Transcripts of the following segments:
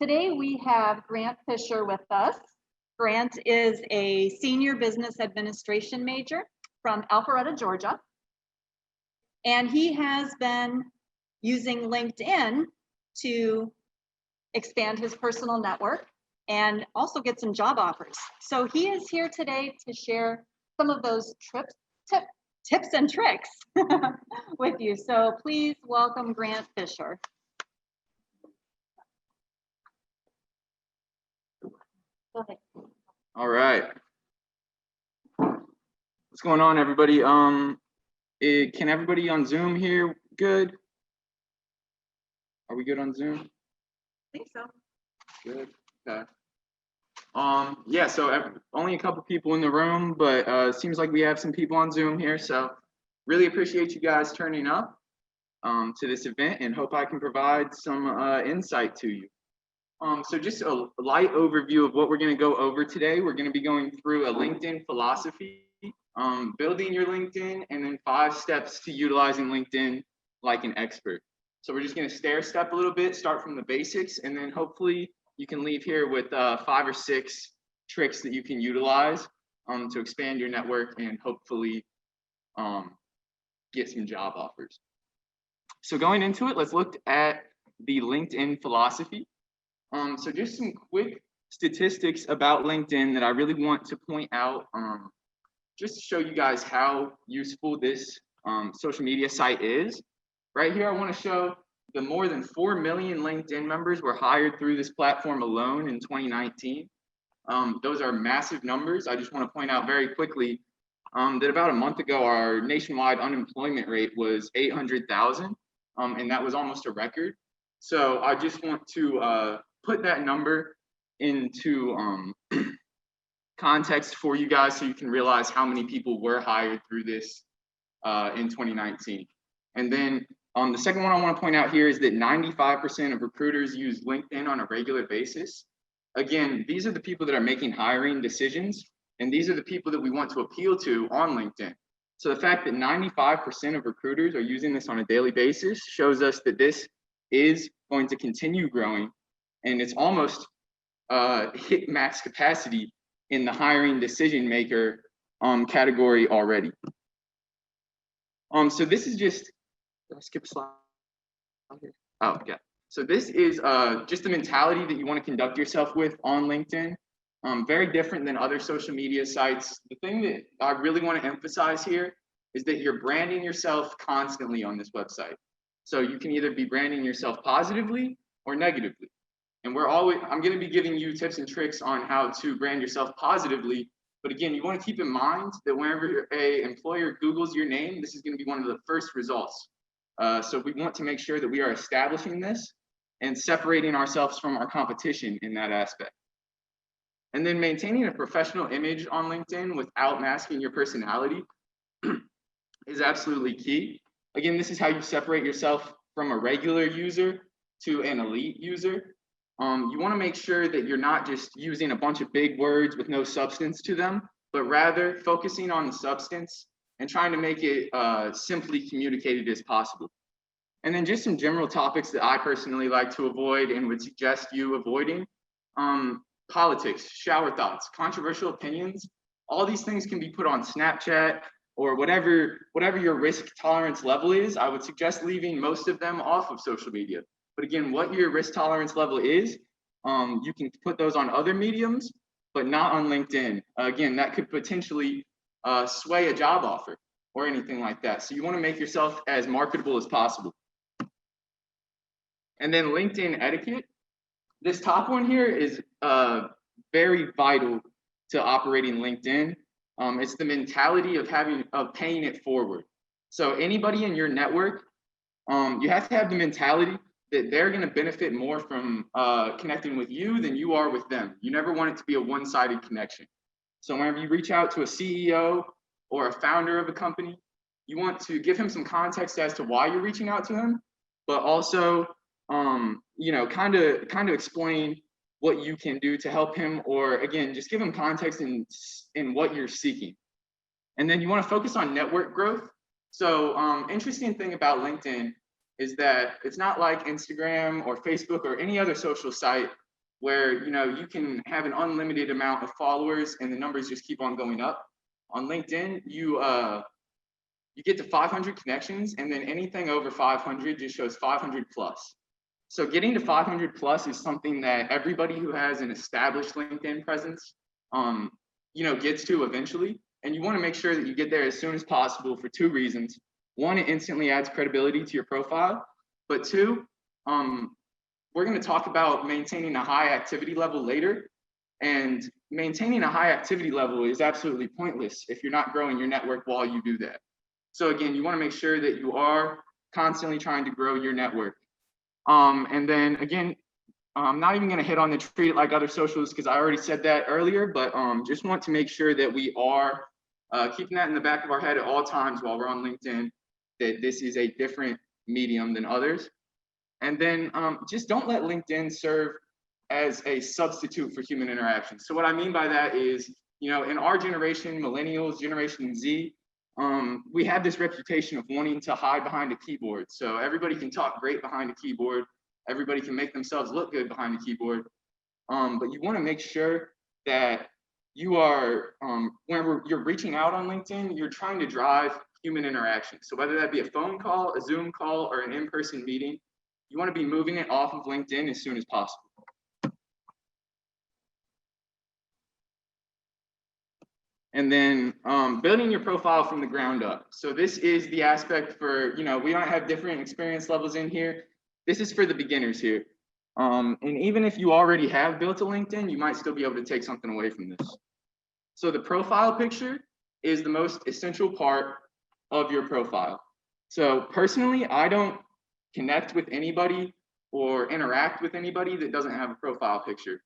Today we have Grant Fischer with us. Grant is a senior business administration major from Alpharetta, Georgia. And he has been using LinkedIn to expand his personal network and also get some job offers. So he is here today to share some of those tips and tricks with you. So please welcome Grant Fischer. Go ahead. All right. What's going on, everybody? Can everybody on Zoom hear good? Are we good on Zoom? I think so. Good. Okay. Yeah, so only a couple people in the room, but it seems like we have some people on Zoom here. So really appreciate you guys turning up to this event and hope I can provide some insight to you. So just a light overview of what we're going to go over today. We're going to be going through a LinkedIn philosophy, building your LinkedIn, and then 5 steps to utilizing LinkedIn like an expert. So we're just going to stair step a little bit, start from the basics, and then hopefully you can leave here with 5 or 6 tricks that you can utilize to expand your network and hopefully get some job offers. So going into it, let's look at the LinkedIn philosophy. So just some quick statistics about LinkedIn that I really want to point out, just to show you guys how useful this social media site is. Right here, I want to show the more than 4 million LinkedIn members were hired through this platform alone in 2019. Those are massive numbers. I just want to point out very quickly that about a month ago, our nationwide unemployment rate was 800,000, and that was almost a record. So I just want to put that number into context for you guys so you can realize how many people were hired through this in 2019. And then the second one I want to point out here is that 95% of recruiters use LinkedIn on a regular basis. Again, these are the people that are making hiring decisions, and these are the people that we want to appeal to on LinkedIn. So the fact that 95% of recruiters are using this on a daily basis shows us that this is going to continue growing, and it's almost hit max capacity in the hiring decision maker category already. So this is just, did I skip a slide here? Oh, yeah. So this is just the mentality that you want to conduct yourself with on LinkedIn. Very different than other social media sites. The thing that I really want to emphasize here is that you're branding yourself constantly on this website. So you can either be branding yourself positively or negatively. And I'm going to be giving you tips and tricks on how to brand yourself positively. But again, you want to keep in mind that whenever an employer Googles your name, this is going to be one of the first results. So we want to make sure that we are establishing this and separating ourselves from our competition in that aspect. And then maintaining a professional image on LinkedIn without masking your personality is absolutely key. Again, this is how you separate yourself from a regular user to an elite user. You want to make sure that you're not just using a bunch of big words with no substance to them, but rather focusing on the substance and trying to make it simply communicated as possible. And then just some general topics that I personally like to avoid and would suggest you avoiding. Politics, shower thoughts, controversial opinions, all these things can be put on Snapchat or whatever your risk tolerance level is. I would suggest leaving most of them off of social media. But again, what your risk tolerance level is, you can put those on other mediums, but not on LinkedIn. Again, that could potentially sway a job offer or anything like that. So you want to make yourself as marketable as possible. And then LinkedIn etiquette. This top one here is very vital to operating LinkedIn. It's the mentality of paying it forward. So anybody in your network, you have to have the mentality that they're going to benefit more from connecting with you than you are with them. You never want it to be a one-sided connection. So whenever you reach out to a CEO or a founder of a company, you want to give him some context as to why you're reaching out to him, but also kind of explain what you can do to help him, or again, just give him context in what you're seeking. And then you want to focus on network growth. So interesting thing about LinkedIn is that it's not like Instagram or Facebook or any other social site where you can have an unlimited amount of followers and the numbers just keep on going up. On LinkedIn, you get to 500 connections, and then anything over 500 just shows 500 plus. So getting to 500 plus is something that everybody who has an established LinkedIn presence, gets to eventually. And you want to make sure that you get there as soon as possible for two reasons. One, it instantly adds credibility to your profile. But two, we're going to talk about maintaining a high activity level later. And maintaining a high activity level is absolutely pointless if you're not growing your network while you do that. So again, you want to make sure that you are constantly trying to grow your network. And then again, I'm not even going to hit on the treat it like other socials because I already said that earlier, but just want to make sure that we are keeping that in the back of our head at all times while we're on LinkedIn, that this is a different medium than others. And then just don't let LinkedIn serve as a substitute for human interaction. So what I mean by that is, in our generation, millennials, Generation Z, we have this reputation of wanting to hide behind a keyboard. So everybody can talk great behind a keyboard. Everybody can make themselves look good behind the keyboard. But you want to make sure that you are, whenever you're reaching out on LinkedIn, you're trying to drive human interaction. So whether that be a phone call, a Zoom call, or an in-person meeting, you want to be moving it off of LinkedIn as soon as possible. And then building your profile from the ground up. So this is the aspect for, we might have different experience levels in here. This is for the beginners here. And even if you already have built a LinkedIn, you might still be able to take something away from this. So the profile picture is the most essential part of your profile. So personally, I don't connect with anybody or interact with anybody that doesn't have a profile picture.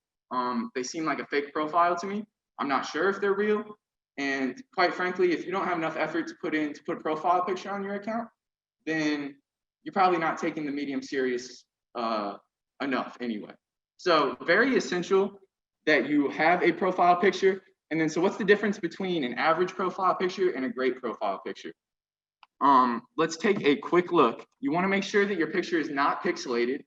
They seem like a fake profile to me. I'm not sure if they're real. And quite frankly, if you don't have enough effort to put a profile picture on your account, then you're probably not taking the medium serious enough anyway. So very essential that you have a profile picture. And then, so what's the difference between an average profile picture and a great profile picture? Let's take a quick look. You want to make sure that your picture is not pixelated.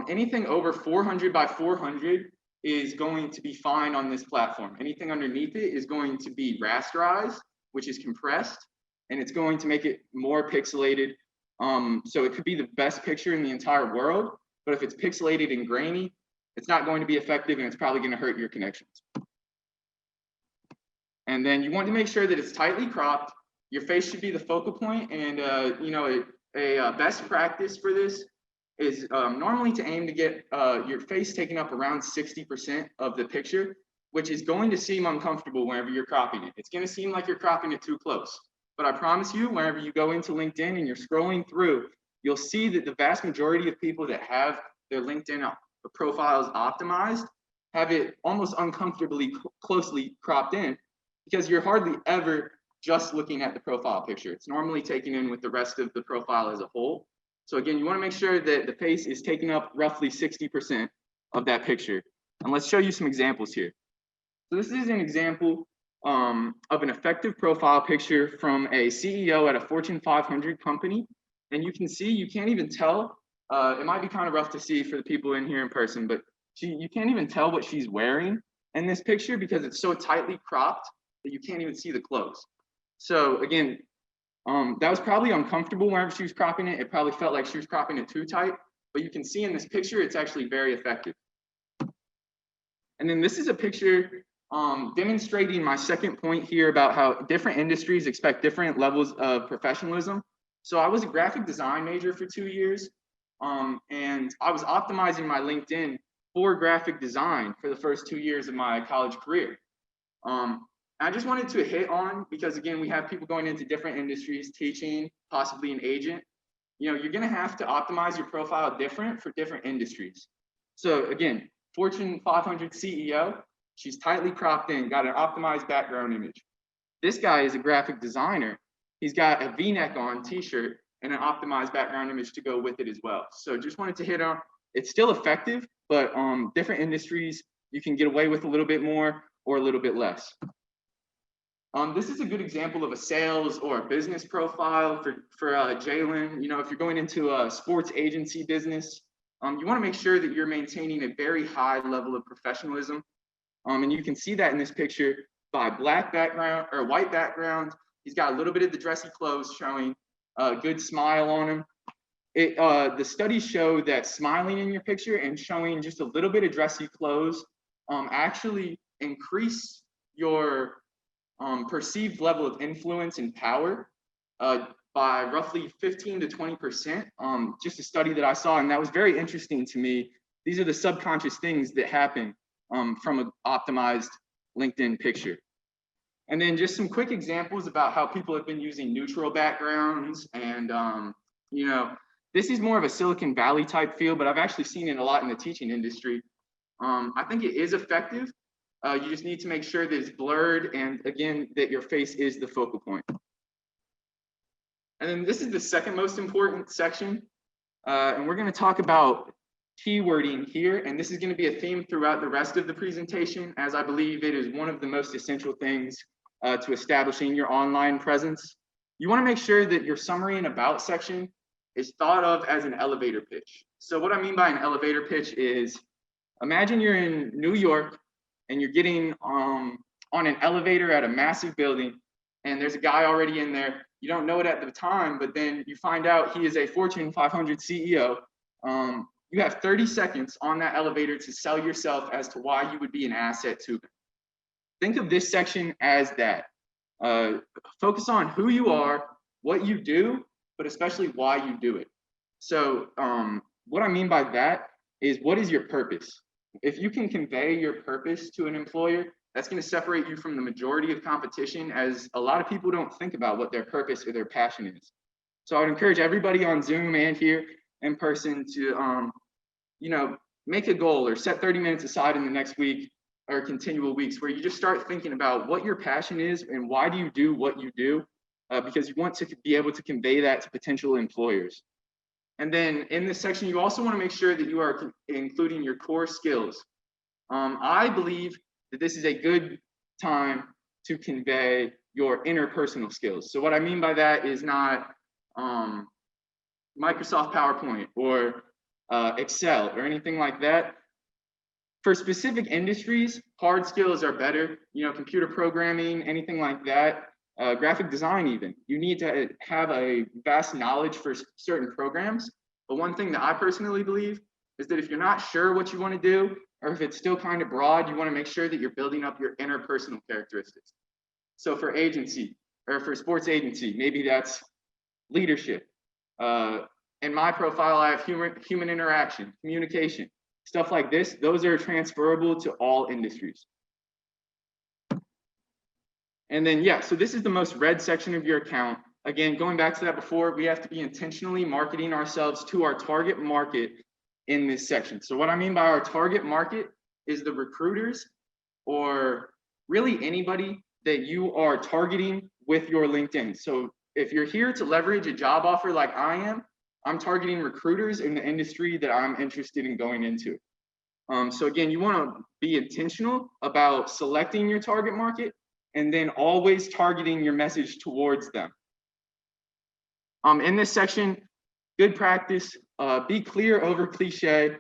Anything over 400 by 400 is going to be fine on this platform. Anything underneath it is going to be rasterized, which is compressed, and it's going to make it more pixelated. So it could be the best picture in the entire world, but if it's pixelated and grainy, it's not going to be effective and it's probably going to hurt your connections. And then you want to make sure that it's tightly cropped. Your face should be the focal point, and a best practice for this is normally to aim to get your face taken up around 60% of the picture, which is going to seem uncomfortable whenever you're cropping it. It's going to seem like you're cropping it too close. But I promise you, whenever you go into LinkedIn and you're scrolling through, you'll see that the vast majority of people that have their LinkedIn profiles optimized have it almost uncomfortably closely cropped in, because you're hardly ever just looking at the profile picture. It's normally taken in with the rest of the profile as a whole. So again, you want to make sure that the face is taking up roughly 60% of that picture. And let's show you some examples here. So this is an example of an effective profile picture from a CEO at a Fortune 500 company. And you can see, you can't even tell, it might be kind of rough to see for the people in here in person, but you can't even tell what she's wearing in this picture because it's so tightly cropped that you can't even see the clothes. So again, that was probably uncomfortable whenever she was cropping it. It probably felt like she was cropping it too tight, but you can see in this picture, it's actually very effective. And then this is a picture demonstrating my second point here about how different industries expect different levels of professionalism. So I was a graphic design major for 2 years, and I was optimizing my LinkedIn for graphic design for the first 2 years of my college career. I just wanted to hit on, because again, we have people going into different industries, teaching, possibly an agent. You're going to have to optimize your profile different for different industries. So again, Fortune 500 CEO, she's tightly cropped in, got an optimized background image. This guy is a graphic designer. He's got a V-neck on t-shirt and an optimized background image to go with it as well. So just wanted to hit on, it's still effective, but different industries, you can get away with a little bit more or a little bit less. This is a good example of a sales or a business profile for Jalen. If you're going into a sports agency business, you want to make sure that you're maintaining a very high level of professionalism. And you can see that in this picture by black background or white background. He's got a little bit of the dressy clothes showing, a good smile on him. The studies show that smiling in your picture and showing just a little bit of dressy clothes actually increase your perceived level of influence and power by roughly 15 to 20%. Just a study that I saw, and that was very interesting to me. These are the subconscious things that happen from an optimized LinkedIn picture. And then just some quick examples about how people have been using neutral backgrounds. And, you know, this is more of a Silicon Valley type field, but I've actually seen it a lot in the teaching industry. I think it is effective. You just need to make sure that it's blurred and, again, that your face is the focal point. And then this is the second most important section. And we're going to talk about keywording here. And this is going to be a theme throughout the rest of the presentation, as I believe it is one of the most essential things to establishing your online presence. You want to make sure that your summary and about section is thought of as an elevator pitch. So what I mean by an elevator pitch is, imagine you're in New York and you're getting on an elevator at a massive building, and there's a guy already in there. You don't know it at the time, but then you find out he is a Fortune 500 CEO. You have 30 seconds on that elevator to sell yourself as to why you would be an asset to him. Think of this section as that. Focus on who you are, what you do, but especially why you do it. So what I mean by that is, what is your purpose? If you can convey your purpose to an employer, that's going to separate you from the majority of competition, as a lot of people don't think about what their purpose or their passion is. So I would encourage everybody on Zoom and here in person to, you know, make a goal or set 30 minutes aside in the next week or continual weeks where you just start thinking about what your passion is and why do you do what you do, because you want to be able to convey that to potential employers. And then in this section, you also want to make sure that you are including your core skills. I believe that this is a good time to convey your interpersonal skills. So what I mean by that is not Microsoft PowerPoint or Excel or anything like that. For specific industries, hard skills are better. You know, computer programming, anything like that, graphic design even. You need to have a vast knowledge for certain programs. But one thing that I personally believe is that if you're not sure what you want to do, or if it's still kind of broad, you want to make sure that you're building up your interpersonal characteristics. So for agency, or for sports agency, maybe that's leadership. In my profile, I have human interaction, communication, stuff like this. Those are transferable to all industries. And then, yeah, so this is the most read section of your account. Again, going back to that before, we have to be intentionally marketing ourselves to our target market in this section. So what I mean by our target market is the recruiters, or really anybody that you are targeting with your LinkedIn. So if you're here to leverage a job offer like I am, I'm targeting recruiters in the industry that I'm interested in going into. So again, you want to be intentional about selecting your target market and then always targeting your message towards them. In this section, good practice, be clear over cliche.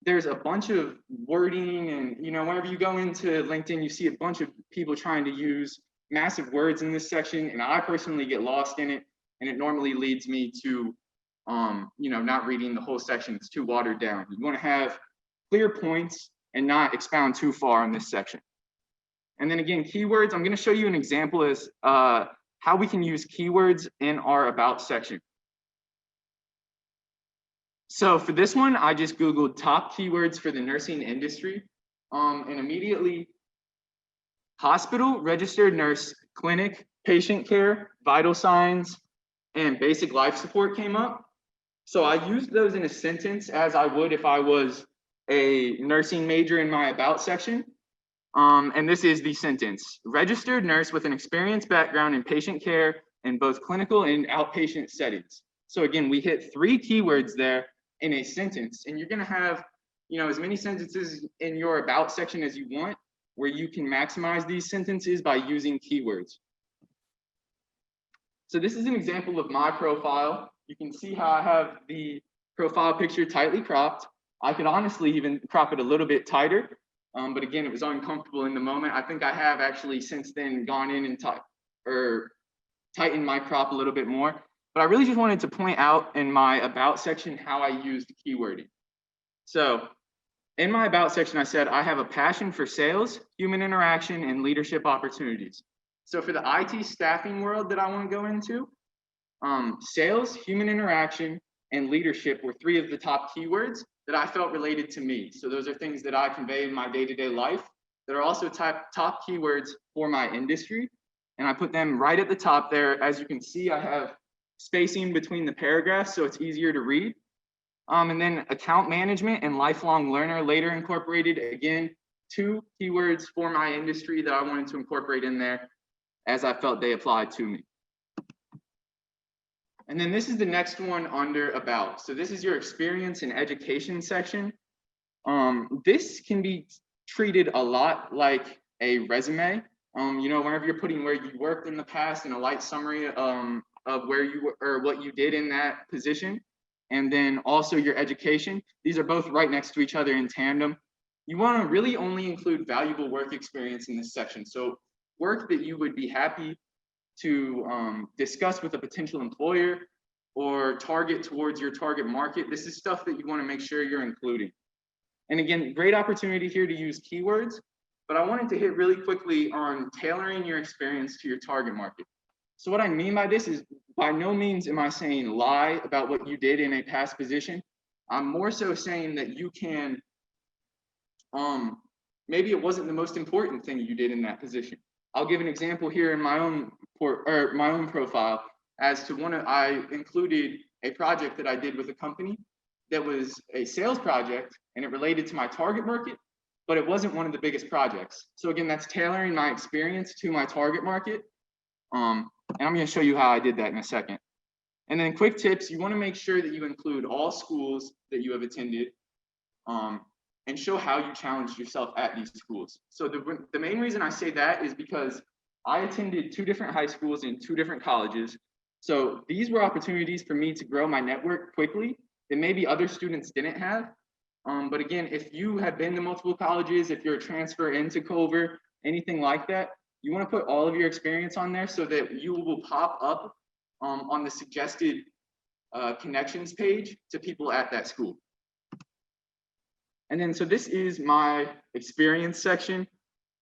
There's a bunch of wording, and you know, whenever you go into LinkedIn, you see a bunch of people trying to use massive words in this section, and I personally get lost in it, and it normally leads me to you know, not reading the whole section. It's too watered down. You want to have clear points and not expound too far in this section. And then again, keywords, I'm going to show you an example as how we can use keywords in our about section. So for this one, I just Googled top keywords for the nursing industry, and immediately hospital, registered nurse, clinic, patient care, vital signs, and basic life support came up. So I used those in a sentence as I would if I was a nursing major in my about section. And this is the sentence: registered nurse with an experienced background in patient care in both clinical and outpatient settings. So again, we hit 3 keywords there in a sentence, and you're going to have, you know, as many sentences in your about section as you want, where you can maximize these sentences by using keywords. So this is an example of my profile. You can see how I have the profile picture tightly cropped. I could honestly even crop it a little bit tighter, but again, it was uncomfortable in the moment. I think I have actually since then gone in and tightened my crop a little bit more. But I really just wanted to point out in my about section how I used keywording. So in my about section, I said, I have a passion for sales, human interaction, and leadership opportunities. So for the IT staffing world that I want to go into, sales, human interaction, and leadership were three of the top keywords that I felt related to me. So those are things that I convey in my day-to-day life that are also top keywords for my industry. And I put them right at the top there. As you can see, I have spacing between the paragraphs, so it's easier to read. And then account management and lifelong learner later incorporated, again, two keywords for my industry that I wanted to incorporate in there as I felt they applied to me. And then this is the next one under about. So this is your experience and education section. This can be treated a lot like a resume. Whenever you're putting where you worked in the past and a light summary of where you were or what you did in that position. And then also your education. These are both right next to each other in tandem. You want to really only include valuable work experience in this section. So work that you would be happy to discuss with a potential employer or target towards your target market. This is stuff that you want to make sure you're including. And again, great opportunity here to use keywords, but I wanted to hit really quickly on tailoring your experience to your target market. So what I mean by this is by no means am I saying lie about what you did in a past position. I'm more so saying that you can, maybe it wasn't the most important thing you did in that position. I'll give an example here in my own profile as to I included a project that I did with a company that was a sales project and it related to my target market, but it wasn't one of the biggest projects. So again, that's tailoring my experience to my target market. And I'm going to show you how I did that in a second. And then quick tips, you want to make sure that you include all schools that you have attended and show how you challenged yourself at these schools. So the main reason I say that is because I attended 2 different high schools and 2 different colleges. So these were opportunities for me to grow my network quickly that maybe other students didn't have. But again, if you have been to multiple colleges, if you're a transfer into Culver, anything like that, you want to put all of your experience on there so that you will pop up on the suggested connections page to people at that school. And then, so this is my experience section.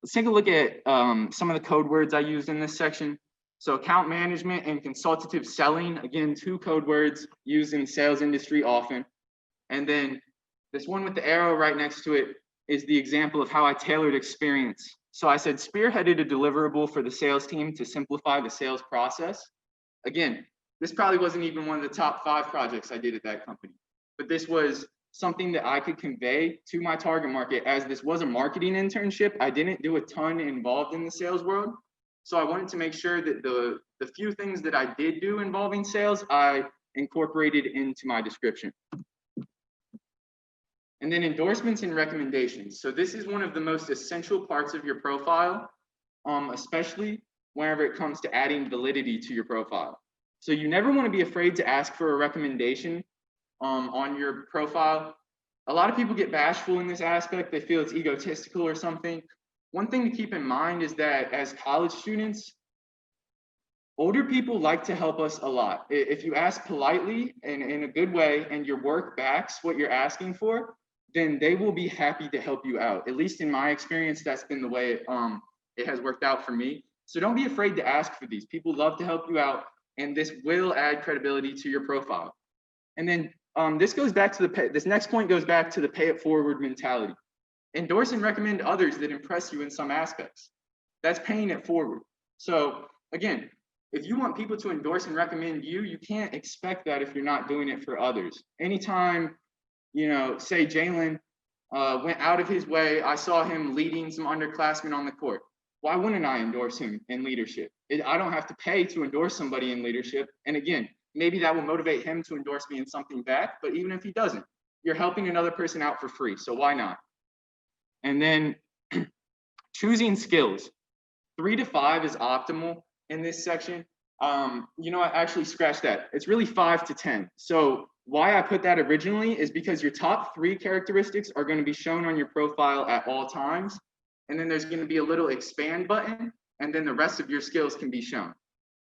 Let's take a look at some of the code words I used in this section. So account management and consultative selling, again, 2 code words used in the sales industry often. And then this one with the arrow right next to it is the example of how I tailored experience. So I said spearheaded a deliverable for the sales team to simplify the sales process. Again, this probably wasn't even one of the top 5 projects I did at that company, but this was something that I could convey to my target market. As this was a marketing internship, I didn't do a ton involved in the sales world. So I wanted to make sure that the few things that I did do involving sales, I incorporated into my description. And then endorsements and recommendations. So this is one of the most essential parts of your profile, especially whenever it comes to adding validity to your profile. So you never want to be afraid to ask for a recommendation on your profile. A lot of people get bashful in this aspect. They feel it's egotistical or something. One thing to keep in mind is that as college students, older people like to help us a lot. If you ask politely and in a good way and your work backs what you're asking for, then they will be happy to help you out. At least in my experience, that's been the way it has worked out for me. So don't be afraid to ask for these. People love to help you out, and this will add credibility to your profile. And then this goes back to this next point goes back to the pay it forward mentality. Endorse and recommend others that impress you in some aspects. That's paying it forward. So again, if you want people to endorse and recommend you, you can't expect that if you're not doing it for others. Anytime, say Jalen went out of his way, I saw him leading some underclassmen on the court. Why wouldn't I endorse him in leadership? I don't have to pay to endorse somebody in leadership. And again, maybe that will motivate him to endorse me in something back, but even if he doesn't, you're helping another person out for free, so why not? And then choosing skills. 3 to 5 is optimal in this section. I actually scratched that. It's really 5 to 10. So why I put that originally is because your top 3 characteristics are going to be shown on your profile at all times. And then there's going to be a little expand button, and then the rest of your skills can be shown.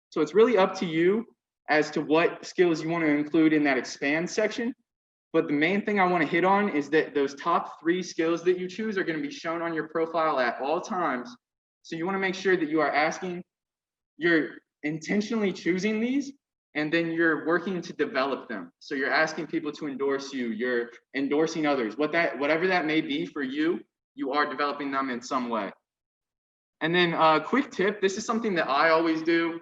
So it's really up to you as to what skills you want to include in that expand section. But the main thing I want to hit on is that those top 3 skills that you choose are going to be shown on your profile at all times. So you want to make sure that you're intentionally choosing these, and then you're working to develop them. So you're asking people to endorse you, you're endorsing others, whatever that may be for you, you are developing them in some way. And then a quick tip, this is something that I always do.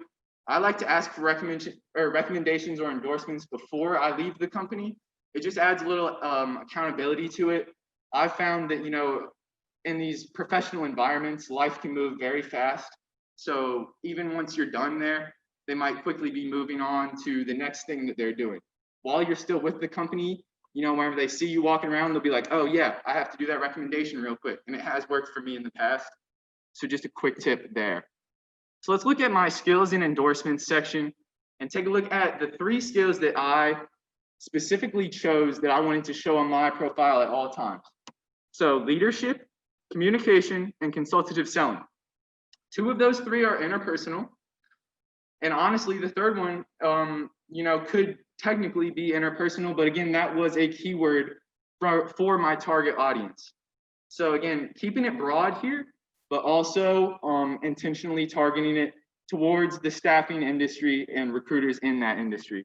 I like to ask for recommendations or endorsements before I leave the company. It just adds a little accountability to it. I've found that, in these professional environments, life can move very fast. So even once you're done there, they might quickly be moving on to the next thing that they're doing. While you're still with the company, whenever they see you walking around, they'll be like, oh yeah, I have to do that recommendation real quick. And it has worked for me in the past. So just a quick tip there. So let's look at my skills and endorsements section and take a look at the 3 skills that I specifically chose that I wanted to show on my profile at all times. So leadership, communication, and consultative selling. 2 of those 3 are interpersonal. And honestly, the third one, could technically be interpersonal, but again, that was a keyword for my target audience. So again, keeping it broad here, but also intentionally targeting it towards the staffing industry and recruiters in that industry.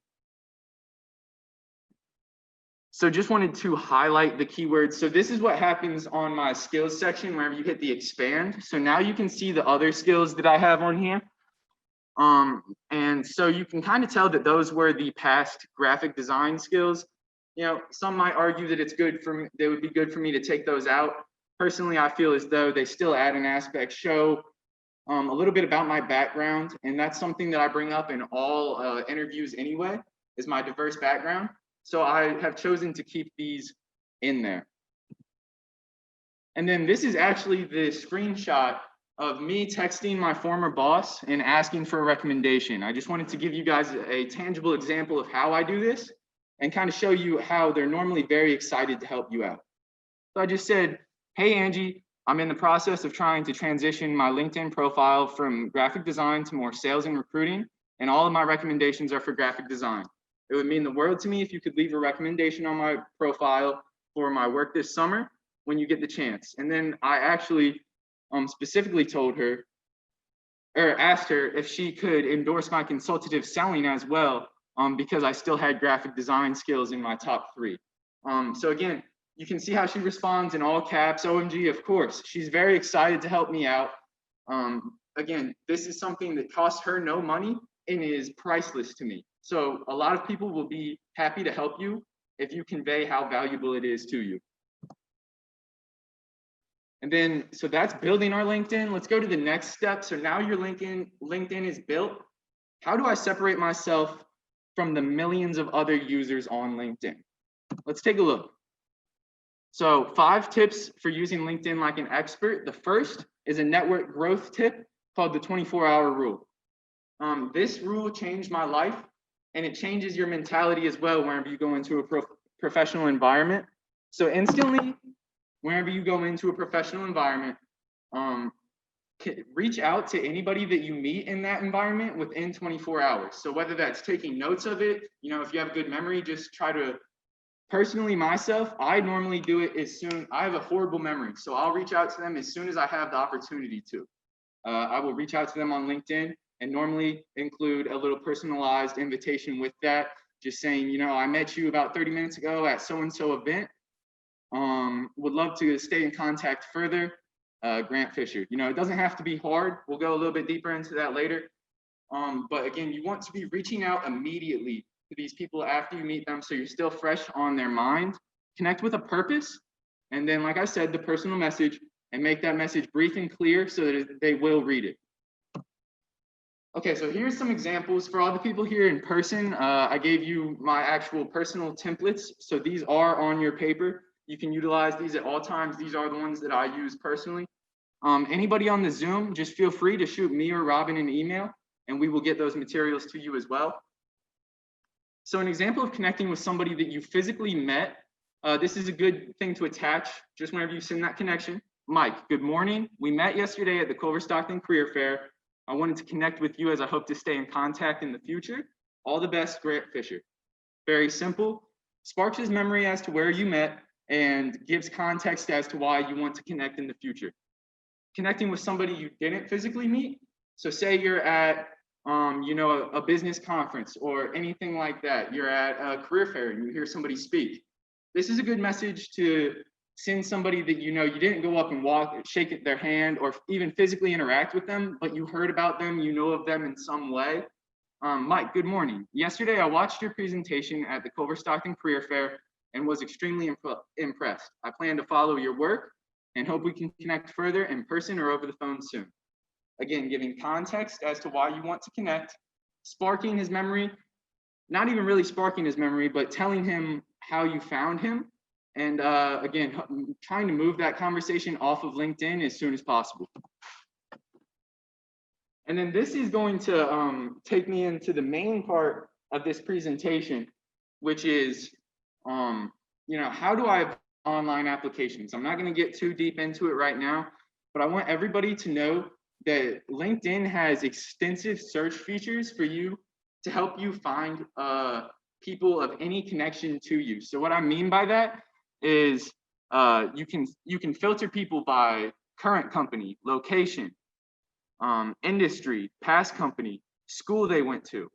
So just wanted to highlight the keywords. So this is what happens on my skills section whenever you hit the expand. So now you can see the other skills that I have on here. And so you can kind of tell that those were the past graphic design skills. Some might argue that they would be good for me to take those out. Personally, I feel as though they still add an aspect, show a little bit about my background. And that's something that I bring up in all interviews anyway, is my diverse background. So I have chosen to keep these in there. And then this is actually the screenshot of me texting my former boss and asking for a recommendation. I just wanted to give you guys a tangible example of how I do this and kind of show you how they're normally very excited to help you out. So I just said, hey, Angie, I'm in the process of trying to transition my LinkedIn profile from graphic design to more sales and recruiting, and all of my recommendations are for graphic design. It would mean the world to me if you could leave a recommendation on my profile for my work this summer when you get the chance. And then I actually specifically asked her if she could endorse my consultative selling as well, because I still had graphic design skills in my top 3. So again, you can see how she responds in all caps, OMG, of course. She's very excited to help me out. Again, this is something that costs her no money and is priceless to me. So a lot of people will be happy to help you if you convey how valuable it is to you. And then, so that's building our LinkedIn. Let's go to the next step. So now your LinkedIn is built. How do I separate myself from the millions of other users on LinkedIn? Let's take a look. So 5 tips for using LinkedIn like an expert. The first is a network growth tip called the 24-hour rule. This rule changed my life, and it changes your mentality as well whenever you go into a professional environment. So instantly, whenever you go into a professional environment, reach out to anybody that you meet in that environment within 24 hours. So whether that's taking notes of it, if you have good memory, just try to, personally myself, I normally do it I have a horrible memory. So I'll reach out to them as soon as I have the opportunity to. I will reach out to them on LinkedIn and normally include a little personalized invitation with that, just saying, I met you about 30 minutes ago at so-and-so event. Would love to stay in contact further. Grant Fischer. It doesn't have to be hard. We'll go a little bit deeper into that later. But again, you want to be reaching out immediately to these people after you meet them so you're still fresh on their mind. Connect with a purpose. And then, like I said, the personal message, and make that message brief and clear so that they will read it. Okay, so here's some examples for all the people here in person. I gave you my actual personal templates. So these are on your paper. You can utilize these at all times. These are the ones that I use personally. Anybody on the Zoom, just feel free to shoot me or Robin an email, and we will get those materials to you as well. So an example of connecting with somebody that you physically met, this is a good thing to attach just whenever you send that connection. Mike, good morning. We met yesterday at the Culver-Stockton Career Fair. I wanted to connect with you as I hope to stay in contact in the future. All the best, Grant Fischer. Very simple. Sparks his memory as to where you met and gives context as to why you want to connect in the future. Connecting with somebody you didn't physically meet. So say you're at a business conference or anything like that. You're at a career fair and you hear somebody speak. This is a good message to send somebody that you didn't go up and shake their hand or even physically interact with them, but you heard about them, you know of them in some way. Mike, good morning. Yesterday, I watched your presentation at the Culver-Stockton Career Fair and was extremely impressed. I plan to follow your work and hope we can connect further in person or over the phone soon. Again, giving context as to why you want to connect, sparking his memory, not even really sparking his memory, but telling him how you found him. And again, trying to move that conversation off of LinkedIn as soon as possible. And then this is going to take me into the main part of this presentation, which is, how do I have online applications? I'm not going to get too deep into it right now, but I want everybody to know that LinkedIn has extensive search features for you to help you find people of any connection to you. So what I mean by that is you can filter people by current company, location, industry, past company, school they went to,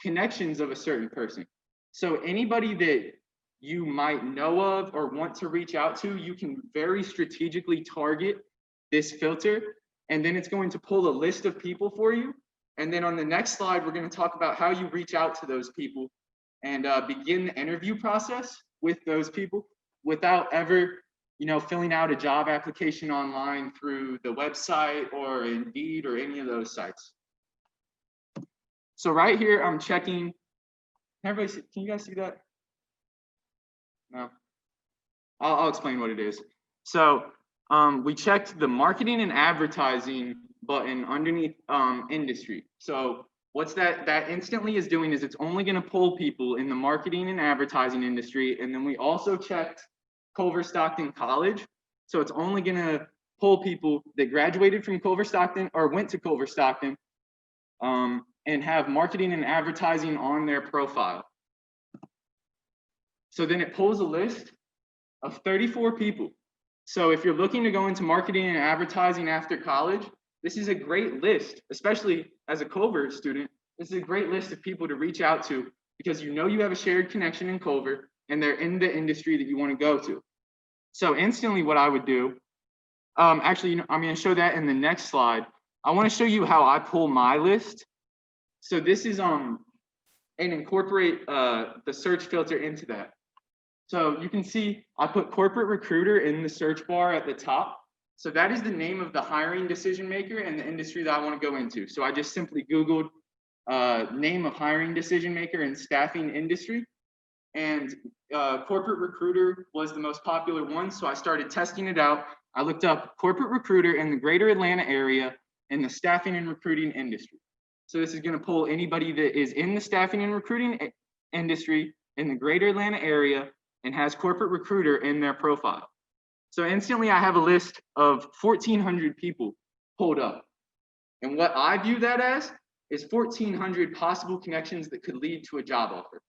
connections of a certain person. So anybody that you might know of or want to reach out to, you can very strategically target this filter, and then it's going to pull a list of people for you. And then on the next slide, we're going to talk about how you reach out to those people and begin the interview process with those people without ever filling out a job application online through the website or Indeed or any of those sites. So right here, I'm checking. Can you guys see that? No. I'll explain what it is. So we checked the marketing and advertising button underneath industry. So what's that instantly is doing is it's only going to pull people in the marketing and advertising industry. And then we also checked Culver-Stockton College. So it's only going to pull people that graduated from Culver-Stockton or went to Culver-Stockton and have marketing and advertising on their profile. So then it pulls a list of 34 people. So if you're looking to go into marketing and advertising after college, this is a great list, especially as a Culver student. This is a great list of people to reach out to because you have a shared connection in Culver and they're in the industry that you want to go to. So instantly what I would do, I'm going to show that in the next slide. I want to show you how I pull my list. So this is and incorporate the search filter into that. So you can see I put corporate recruiter in the search bar at the top. So that is the name of the hiring decision maker and the industry that I want to go into. So I just simply Googled name of hiring decision maker in staffing industry. And corporate recruiter was the most popular one. So I started testing it out. I looked up corporate recruiter in the greater Atlanta area in the staffing and recruiting industry. So this is going to pull anybody that is in the staffing and recruiting industry in the greater Atlanta area and has corporate recruiter in their profile. So instantly I have a list of 1,400 people pulled up. And what I view that as is 1,400 possible connections that could lead to a job offer.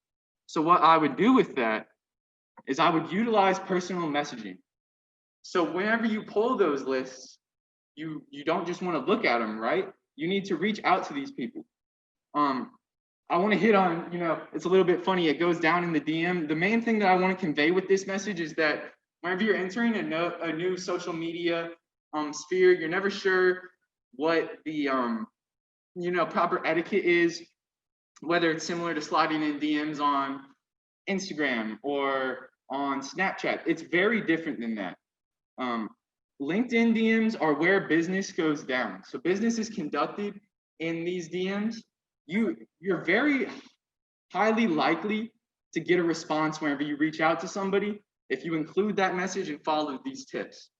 So what I would do with that is I would utilize personal messaging. So whenever you pull those lists, you don't just want to look at them, right? You need to reach out to these people. I want to hit on, it's a little bit funny. It goes down in the DM. The main thing that I want to convey with this message is that whenever you're entering a new social media sphere, you're never sure what the proper etiquette is, whether it's similar to sliding in DMs on Instagram or on Snapchat. It's very different than that. LinkedIn DMs are where business goes down. So business is conducted in these DMs. You're very highly likely to get a response whenever you reach out to somebody if you include that message and follow these tips.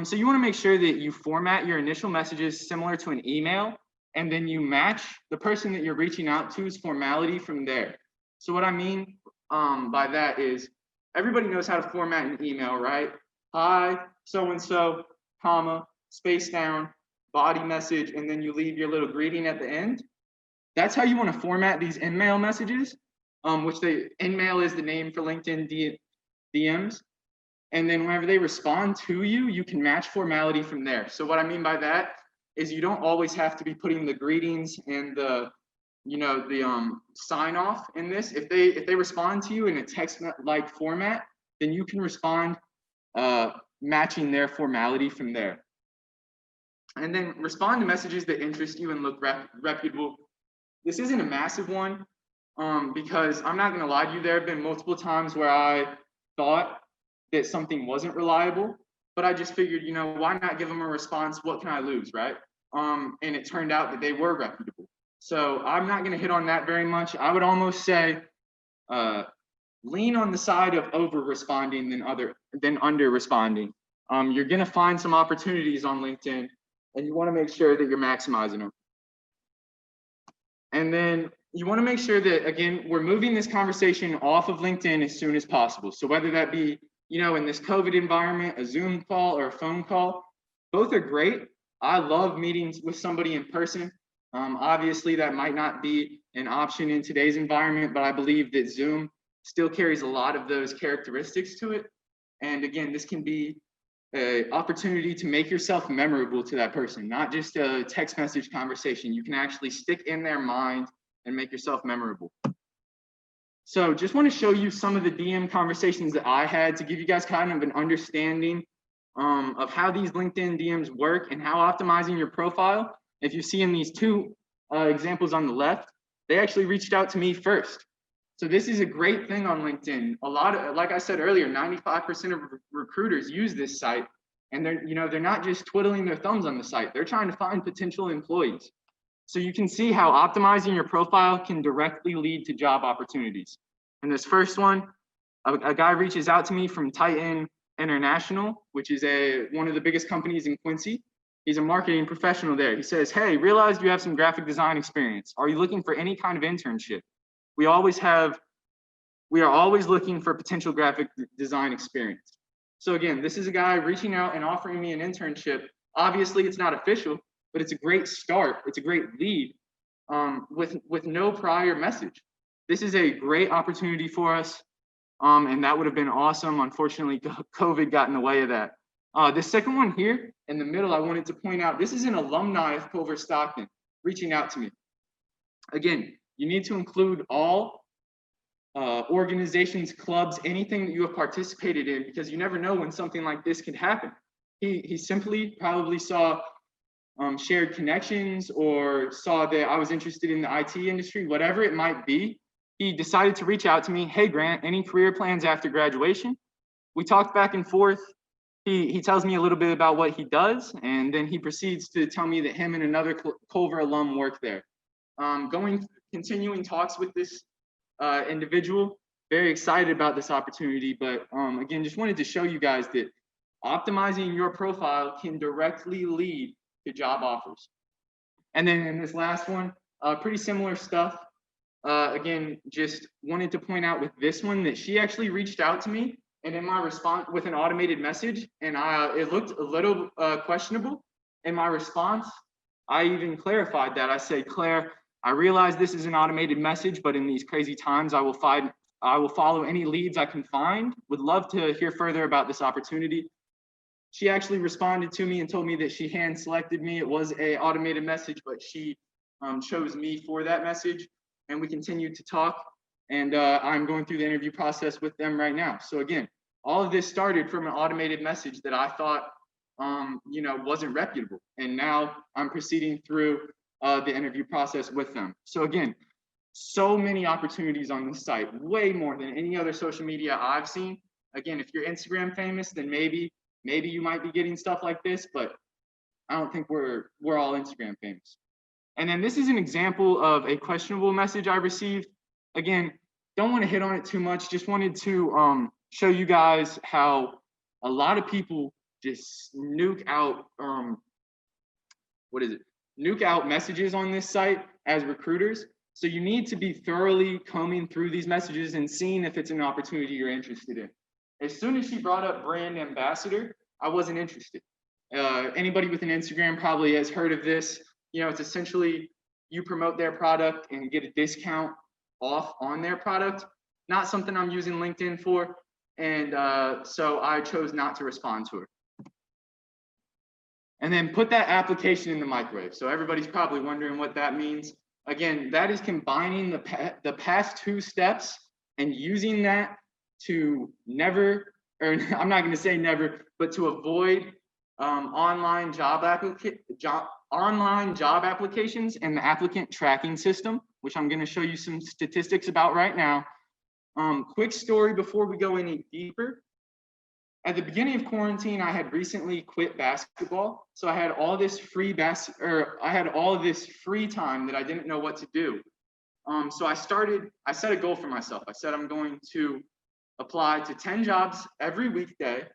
So you want to make sure that you format your initial messages similar to an email, and then you match the person that you're reaching out to's formality from there. So what I mean by that is everybody knows how to format an email, right? Hi, so-and-so, comma, space down, body message, and then you leave your little greeting at the end. That's how you want to format these in-mail messages, in-mail is the name for LinkedIn DMs. And then whenever they respond to you, you can match formality from there. So what I mean by that is you don't always have to be putting the greetings and the sign off in this. If they respond to you in a text-like format, then you can respond matching their formality from there. And then respond to messages that interest you and look reputable. This isn't a massive one because I'm not gonna lie to you, there have been multiple times where I thought that something wasn't reliable, but I just figured, why not give them a response? What can I lose, right? And it turned out that they were reputable. So I'm not gonna hit on that very much. I would almost say lean on the side of over responding than under responding. You're gonna find some opportunities on LinkedIn and you wanna make sure that you're maximizing them. And then you wanna make sure that, again, we're moving this conversation off of LinkedIn as soon as possible. So whether that be, in this COVID environment, a Zoom call or a phone call, both are great. I love meetings with somebody in person. Obviously that might not be an option in today's environment, but I believe that Zoom still carries a lot of those characteristics to it. And again, this can be an opportunity to make yourself memorable to that person, not just a text message conversation. You can actually stick in their mind and make yourself memorable. So just want to show you some of the DM conversations that I had to give you guys kind of an understanding of how these LinkedIn DMs work and how optimizing your profile. If you see in these two examples on the left, they actually reached out to me first. So this is a great thing on LinkedIn. Like I said earlier, 95% of recruiters use this site, and they're not just twiddling their thumbs on the site. They're trying to find potential employees. So you can see how optimizing your profile can directly lead to job opportunities. In this first one, a guy reaches out to me from Titan International, which is one of the biggest companies in Quincy. He's a marketing professional there. He says, "Hey, realized you have some graphic design experience. Are you looking for any kind of internship? We are always looking for potential graphic design experience." So again, this is a guy reaching out and offering me an internship. Obviously, it's not official, but it's a great start. It's a great lead with no prior message. This is a great opportunity for us, and that would have been awesome. Unfortunately, COVID got in the way of that. The second one here in the middle, I wanted to point out, this is an alumni of Culver-Stockton reaching out to me. Again, you need to include all organizations, clubs, anything that you have participated in, because you never know when something like this could happen. He simply probably saw shared connections or saw that I was interested in the IT industry, whatever it might be. He decided to reach out to me. "Hey, Grant, any career plans after graduation?" We talked back and forth. He tells me a little bit about what he does, and then he proceeds to tell me that him and another Culver alum work there. Continuing talks with this individual, very excited about this opportunity, but again, just wanted to show you guys that optimizing your profile can directly lead to job offers. And then in this last one, pretty similar stuff. Again, just wanted to point out with this one that she actually reached out to me, and in my response with an automated message, and it looked a little questionable. In my response, I even clarified that. I said, "Claire, I realize this is an automated message, but in these crazy times, I will follow any leads I can find. Would love to hear further about this opportunity." She actually responded to me and told me that she hand selected me. It was an automated message, but she chose me for that message. And we continued to talk. And I'm going through the interview process with them right now. So again, all of this started from an automated message that I thought, wasn't reputable. And now I'm proceeding through the interview process with them. So again, so many opportunities on this site, way more than any other social media I've seen. Again, if you're Instagram famous, then maybe you might be getting stuff like this, but I don't think we're all Instagram famous. And then this is an example of a questionable message I received. Again, don't want to hit on it too much. Just wanted to show you guys how a lot of people just nuke out nuke out messages on this site as recruiters. So you need to be thoroughly combing through these messages and seeing if it's an opportunity you're interested in. As soon as she brought up brand ambassador, I wasn't interested. Anybody with an Instagram probably has heard of this. You know, it's essentially you promote their product and get a discount off on their product. Not something I'm using LinkedIn for. And so I chose not to respond to her. And then put that application in the microwave. So everybody's probably wondering what that means. Again, that is combining the past two steps and using that to never, or I'm not going to say never, but to avoid online job applications and the applicant tracking system, which I'm going to show you some statistics about right now. Quick story before we go any deeper. At the beginning of quarantine, I had recently quit basketball, so I had all this free time that I didn't know what to do. So I set a goal for myself. I said I'm going to apply to 10 jobs every weekday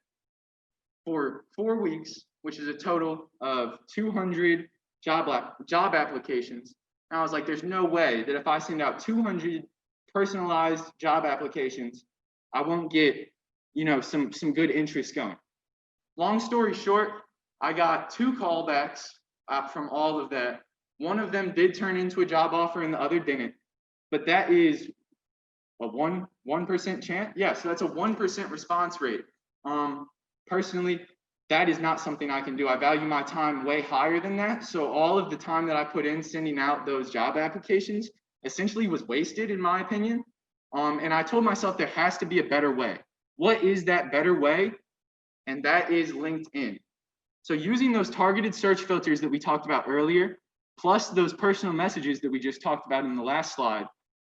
for 4 weeks, which is a total of 200 job applications. And I was like, there's no way that if I send out 200 personalized job applications, I won't get, you know, some good interest going. Long story short, I got 2 callbacks from all of that. One of them did turn into a job offer and the other didn't. But that is a 1% chance. Yeah, so that's a 1% response rate. Personally, that is not something I can do. I value my time way higher than that. So all of the time that I put in sending out those job applications essentially was wasted, in my opinion. And I told myself there has to be a better way. What is that better way? And that is LinkedIn. So using those targeted search filters that we talked about earlier, plus those personal messages that we just talked about in the last slide,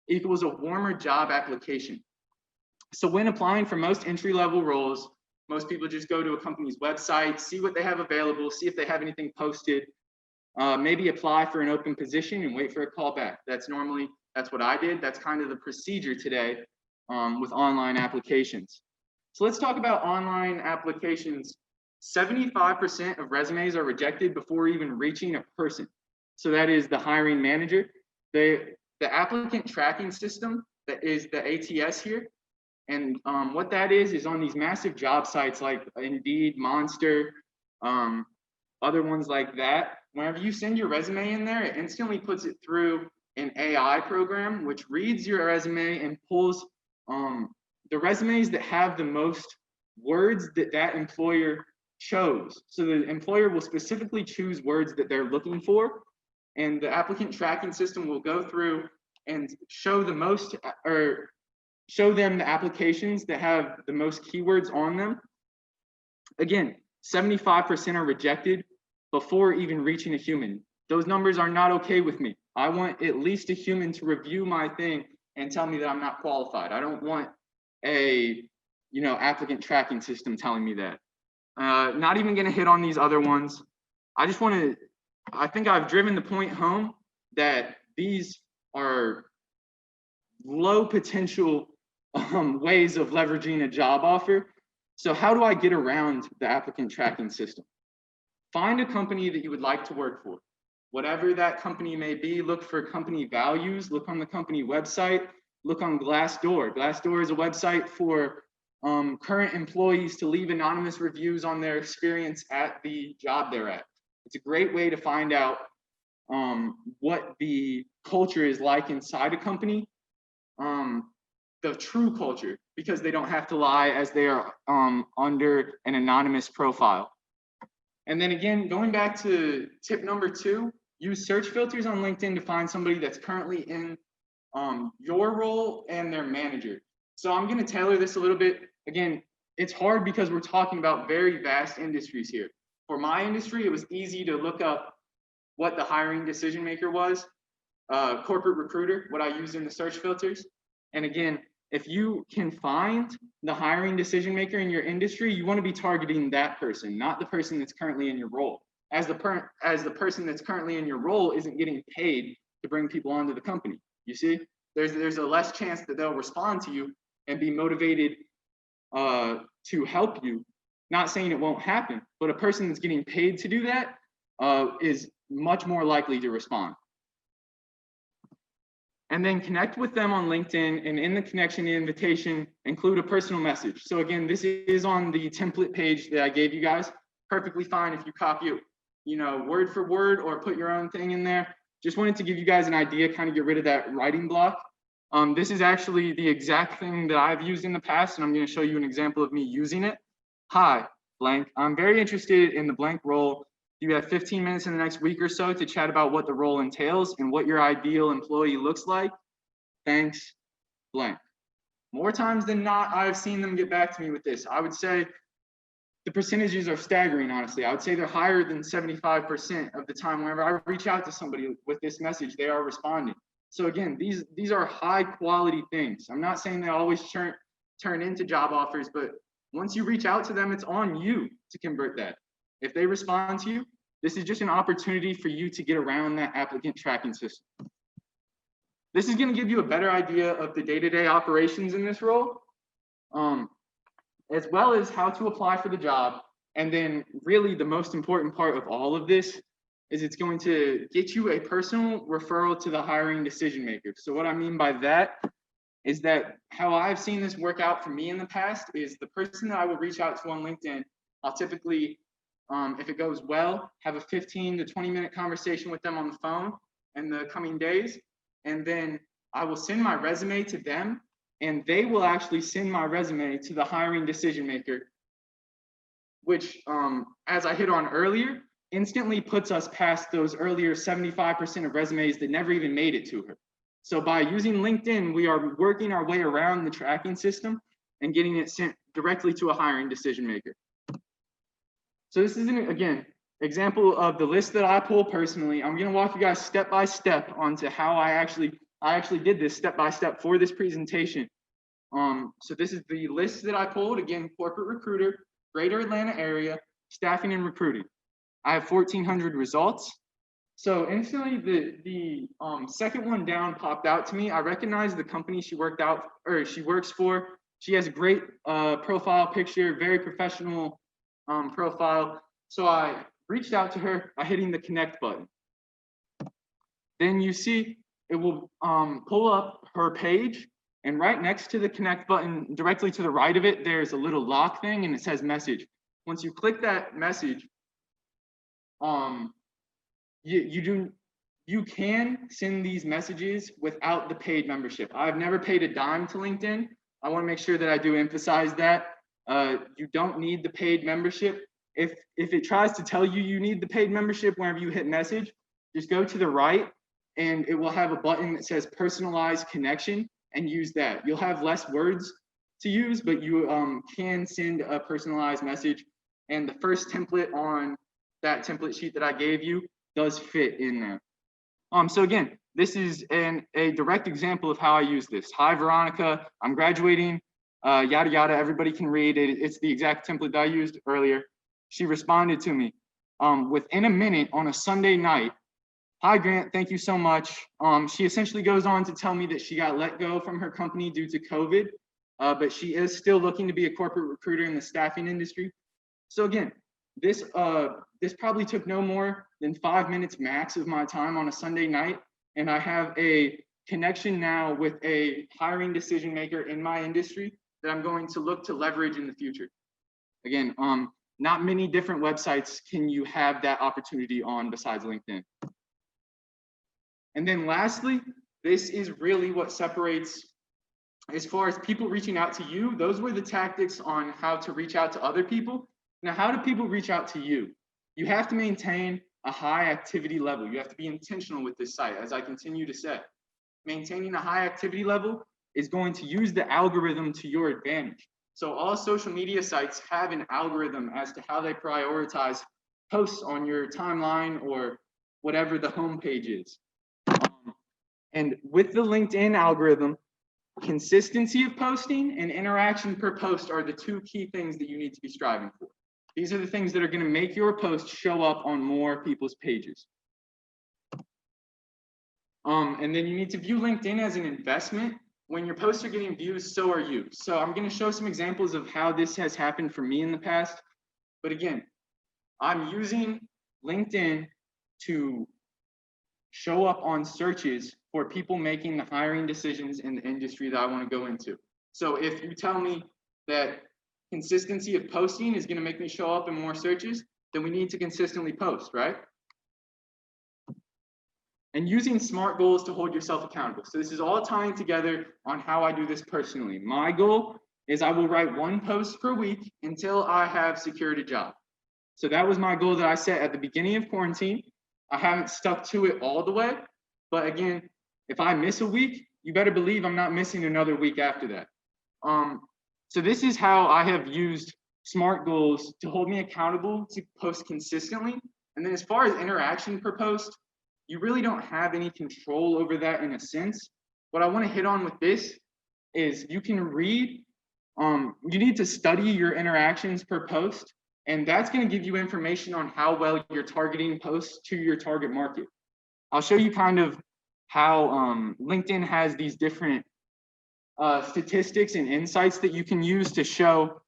equals a warmer job application. So when applying for most entry-level roles, most people just go to a company's website, see what they have available, see if they have anything posted, maybe apply for an open position and wait for a call back. That's what I did. That's kind of the procedure today with online applications. So let's talk about online applications. 75% of resumes are rejected before even reaching a person. So that is the hiring manager. The applicant tracking system, that is the ATS here. And what that is on these massive job sites like Indeed, Monster, other ones like that. Whenever you send your resume in there, it instantly puts it through an AI program, which reads your resume and pulls the resumes that have the most words that employer chose. So the employer will specifically choose words that they're looking for, and the applicant tracking system will go through and show them the applications that have the most keywords on them. Again, 75% are rejected before even reaching a human. Those numbers are not okay with me. I want at least a human to review my thing and tell me that I'm not qualified. I don't want a applicant tracking system telling me that. Not even gonna hit on these other ones. I think I've driven the point home that these are low potential ways of leveraging a job offer. So how do I get around the applicant tracking system? Find a company that you would like to work for. Whatever that company may be, look for company values, look on the company website, look on Glassdoor. Glassdoor is a website for current employees to leave anonymous reviews on their experience at the job they're at. It's a great way to find out what the culture is like inside a company, the true culture, because they don't have to lie as they are under an anonymous profile. And then again, going back to tip number 2, use search filters on LinkedIn to find somebody that's currently in your role and their manager. So I'm going to tailor this a little bit. Again, it's hard because we're talking about very vast industries here. For my industry, it was easy to look up what the hiring decision maker was, corporate recruiter, what I used in the search filters. And again, if you can find the hiring decision maker in your industry, you want to be targeting that person, not the person that's currently in your role. As the person that's currently in your role isn't getting paid to bring people onto the company. You see, there's a less chance that they'll respond to you and be motivated to help you. Not saying it won't happen, but a person that's getting paid to do that is much more likely to respond. And then connect with them on LinkedIn, and in the connection invitation, include a personal message. So again, this is on the template page that I gave you guys. Perfectly fine if you copy it, word for word, or put your own thing in there. Just wanted to give you guys an idea, kind of get rid of that writing block. This is actually the exact thing that I've used in the past, and I'm going to show you an example of me using it. Hi, blank. I'm very interested in the blank role. You have 15 minutes in the next week or so to chat about what the role entails and what your ideal employee looks like. Thanks, blank. More times than not, I've seen them get back to me with this. I would say the percentages are staggering, honestly. I would say they're higher than 75% of the time. Whenever I reach out to somebody with this message, they are responding. So again, these are high quality things. I'm not saying they always turn into job offers, but once you reach out to them, it's on you to convert that. If they respond to you, this is just an opportunity for you to get around that applicant tracking system. This is going to give you a better idea of the day-to-day operations in this role, as well as how to apply for the job. And then really the most important part of all of this is it's going to get you a personal referral to the hiring decision maker. So what I mean by that is that how I've seen this work out for me in the past is the person that I will reach out to on LinkedIn, I'll typically, if it goes well, have a 15 to 20-minute conversation with them on the phone in the coming days. And then I will send my resume to them, and they will actually send my resume to the hiring decision maker, which, as I hit on earlier, instantly puts us past those earlier 75% of resumes that never even made it to her. So by using LinkedIn, we are working our way around the tracking system and getting it sent directly to a hiring decision maker. So this is an, again, example of the list that I pull personally. I'm going to walk you guys step by step onto how I actually did this step by step for this presentation. So this is the list that I pulled. Again, corporate recruiter, greater Atlanta area, staffing and recruiting. I have 1,400 results. So instantly the second one down popped out to me. I recognized the company she works for. She has a great profile picture, very professional profile. So I reached out to her by hitting the connect button. Then you see it will pull up her page, and right next to the connect button, directly to the right of it, there's a little lock thing and it says message. Once you click that message, you can send these messages without the paid membership. I've never paid a dime to LinkedIn. I want to make sure that I do emphasize that. You don't need the paid membership. If it tries to tell you you need the paid membership whenever you hit message, just go to the right and it will have a button that says personalized connection and use that. You'll have less words to use, but you can send a personalized message. And the first template on that template sheet that I gave you does fit in there. So again, this is a direct example of how I use this. Hi, Veronica, I'm graduating, yada, yada, everybody can read it. It's the exact template that I used earlier. She responded to me within a minute on a Sunday night. Hi, Grant, thank you so much. She essentially goes on to tell me that she got let go from her company due to COVID, but she is still looking to be a corporate recruiter in the staffing industry. So again, this probably took no more than 5 minutes max of my time on a Sunday night, and I have a connection now with a hiring decision maker in my industry that I'm going to look to leverage in the future. Again, not many different websites can you have that opportunity on besides LinkedIn. And then lastly, this is really what separates, as far as people reaching out to you, those were the tactics on how to reach out to other people. Now, how do people reach out to you? You have to maintain a high activity level. You have to be intentional with this site, as I continue to say. Maintaining a high activity level is going to use the algorithm to your advantage. So all social media sites have an algorithm as to how they prioritize posts on your timeline or whatever the homepage is. And with the LinkedIn algorithm, consistency of posting and interaction per post are the two key things that you need to be striving for. These are the things that are going to make your post show up on more people's pages. And then you need to view LinkedIn as an investment. When your posts are getting views, so are you. So I'm going to show some examples of how this has happened for me in the past. But again, I'm using LinkedIn to show up on searches for people making the hiring decisions in the industry that I want to go into. So if you tell me that consistency of posting is going to make me show up in more searches, then we need to consistently post, right? And using SMART goals to hold yourself accountable. So this is all tying together on how I do this personally. My goal is I will write 1 post per week until I have secured a job. So that was my goal that I set at the beginning of quarantine. I haven't stuck to it all the way, but again, if I miss a week, you better believe I'm not missing another week after that. So this is how I have used SMART goals to hold me accountable to post consistently. And then as far as interaction per post, you really don't have any control over that in a sense. What I want to hit on with this is you can read, you need to study your interactions per post, and that's going to give you information on how well you're targeting posts to your target market. I'll show you kind of how LinkedIn has these different statistics and insights that you can use to show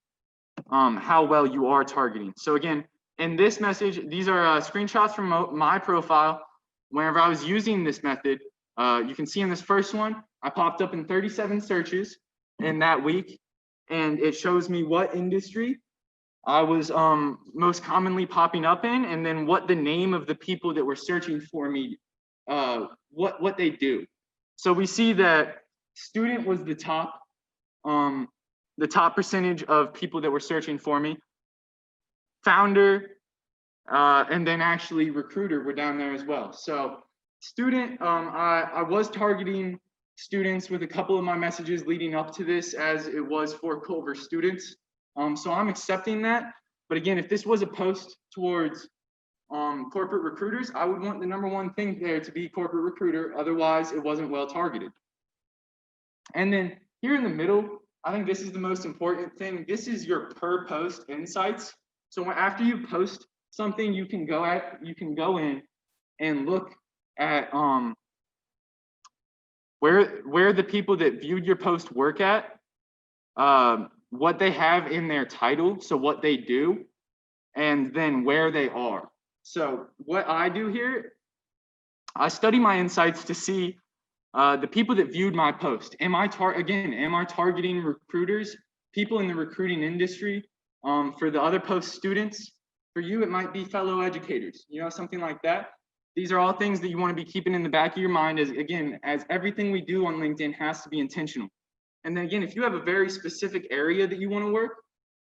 how well you are targeting. So again, in this message, these are screenshots from my profile. Whenever I was using this method, you can see in this first one, I popped up in 37 searches in that week, and it shows me what industry I was most commonly popping up in, and then what the name of the people that were searching for me, what they do. So we see that student was the top percentage of people that were searching for me. Founder, and then actually recruiter were down there as well. So student, I was targeting students with a couple of my messages leading up to this, as it was for Culver students. So I'm accepting that. But again, if this was a post towards corporate recruiters, I would want the #1 thing there to be corporate recruiter. Otherwise, it wasn't well targeted. And then here in the middle, I think this is the most important thing. This is your per post insights. So after you post something, you can go in and look at where the people that viewed your post work at, what they have in their title, so what they do, and then where they are. So what I do here, I study my insights to see the people that viewed my post. Am I targeting recruiters, people in the recruiting industry? For the other post students, for you, it might be fellow educators, something like that. These are all things that you want to be keeping in the back of your mind as everything we do on LinkedIn has to be intentional. And then again, if you have a very specific area that you want to work,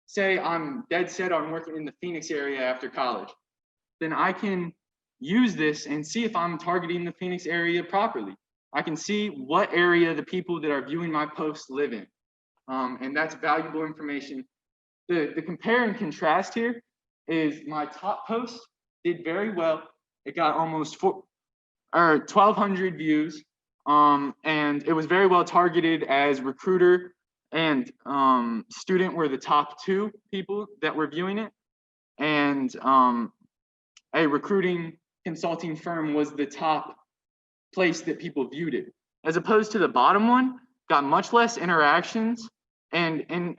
say I'm dead set on working in the Phoenix area after college, then I can use this and see if I'm targeting the Phoenix area properly. I can see what area the people that are viewing my posts live in. And that's valuable information. The compare and contrast here is my top post did very well. It got almost 1,200 views, and it was very well targeted, as recruiter and student were the top 2 people that were viewing it, and a recruiting consulting firm was the top place that people viewed it. As opposed to the bottom one, got much less interactions, and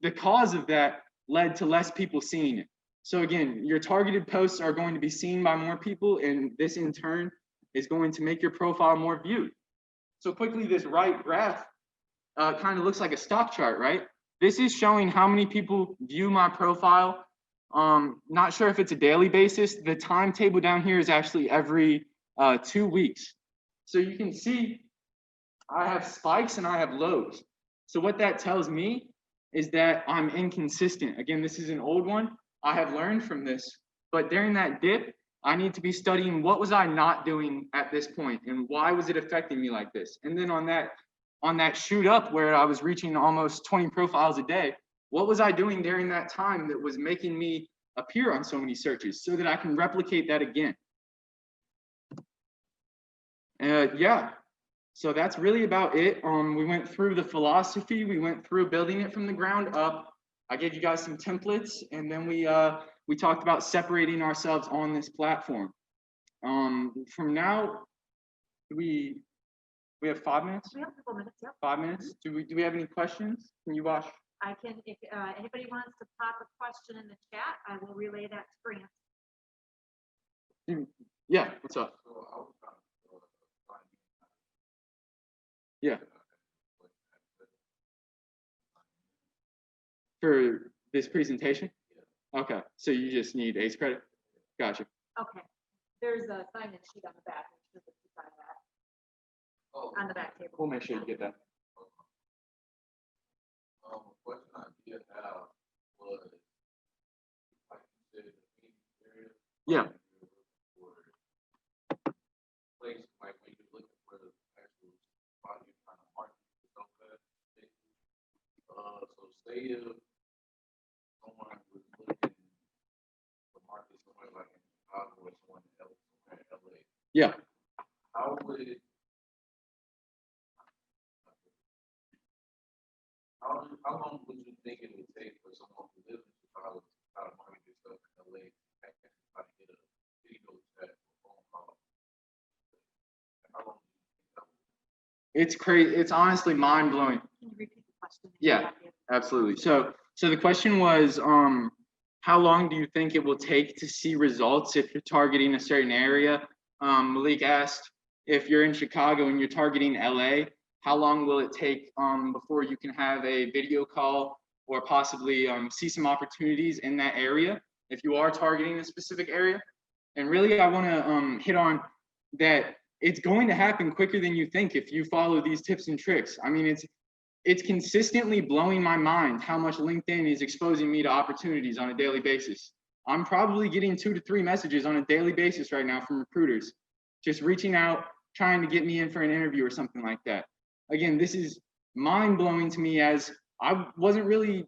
the cause of that led to less people seeing it. So again, your targeted posts are going to be seen by more people, and this in turn is going to make your profile more viewed. So quickly, this right graph kind of looks like a stock chart, right? This is showing how many people view my profile. Not sure if it's a daily basis. The timetable down here is actually every 2 weeks. So you can see I have spikes and I have lows. So what that tells me is that I'm inconsistent. Again, this is an old one. I have learned from this, but during that dip, I need to be studying what was I not doing at this point and why was it affecting me like this? And then on that shoot up where I was reaching almost 20 profiles a day, what was I doing during that time that was making me appear on so many searches so that I can replicate that again? Yeah, so that's really about it. We went through the philosophy, we went through building it from the ground up. I gave you guys some templates, and then we talked about separating ourselves on this platform. From now, we have 5 minutes? We have a couple minutes, yep. 5 minutes? Do we have any questions? Can you watch? I can, if anybody wants to pop a question in the chat, I will relay that to Grant. Yeah, what's up? Yeah. For this presentation? Okay, so you just need ACE credit? Gotcha. Okay, there's a sign-in sheet on the back. Make sure that you sign that on the back table. We'll make sure you get that. Question I did have was, like you said, the meeting area. Yeah. Place, like when you're looking for the actual spot you're trying to market yourself at. So say if someone was looking to market somewhere like in Chicago or someone else somewhere in LA, Yeah. how long would you think it would take for someone who lives in Chicago to try to market yourself in LA to actually try to get a video chat or phone call? How long do you think that would It's crazy. It's honestly mind blowing. Can you repeat the question? Yeah. Absolutely. So the question was, how long do you think it will take to see results if you're targeting a certain area? Malik asked, if you're in Chicago and you're targeting LA, how long will it take before you can have a video call or possibly see some opportunities in that area if you are targeting a specific area? And really, I want to hit on that it's going to happen quicker than you think if you follow these tips and tricks. I mean, it's consistently blowing my mind how much LinkedIn is exposing me to opportunities on a daily basis. I'm probably getting 2 to 3 messages on a daily basis right now from recruiters, just reaching out, trying to get me in for an interview or something like that. Again, this is mind blowing to me, as I wasn't really,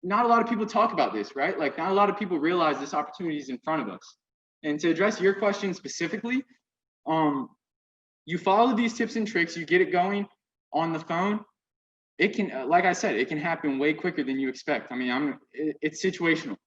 not a lot of people talk about this, right? Like, not a lot of people realize this opportunity is in front of us. And to address your question specifically, you follow these tips and tricks, you get it going on the phone. It can, like I said, it can happen way quicker than you expect. I mean, it's situational.